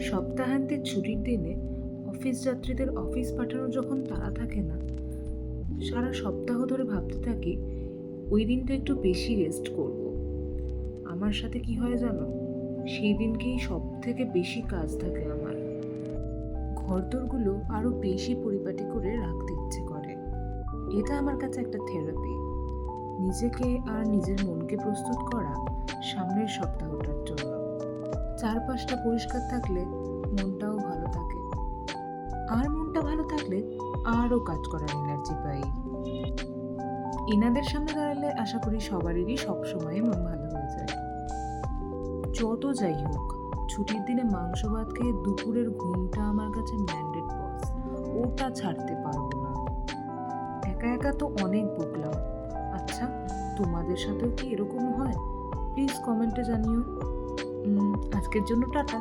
সপ্তাহান্তের ছুটির দিনে অফিস যাত্রীদের অফিস পাঠানোর যখন তাড়া থাকে না, সারা সপ্তাহ ধরে ভাবতে থাকি ওই দিনটা একটু বেশি রেস্ট করব। আমার সাথে কি হয় জানো, সেই দিনকেই সব থেকে বেশি কাজ থাকে আমার। ঘরদোরগুলো আরো বেশি পরিপাটি করে রাখতে ইচ্ছে করে। এটা আমার কাছে একটা থেরাপি, নিজেকে আর নিজের মনকে প্রস্তুত করা সামনের সপ্তাহটার জন্য। চারপাশটা পরিষ্কার থাকলে মনটাও ভালো থাকে, আর মনটা ভালো থাকলে আরও কাজ করার এনার্জি পাই। এনাদের সামনে দাঁড়ালে আশা করি সবারই সবসময় মন ভালো হয়ে যায়। যত যাই হোক, ছুটির দিনে মাংস ভাত খেয়ে দুপুরের ঘুমটা আমার কাছে ম্যান্ডেট বস, ওটা ছাড়তে পারবো না। একা একা তো অনেক বকলাম। আচ্ছা, তোমাদের সাথেও কি এরকম হয়? প্লিজ কমেন্টে জানিও। আজকের জন্য টাটা।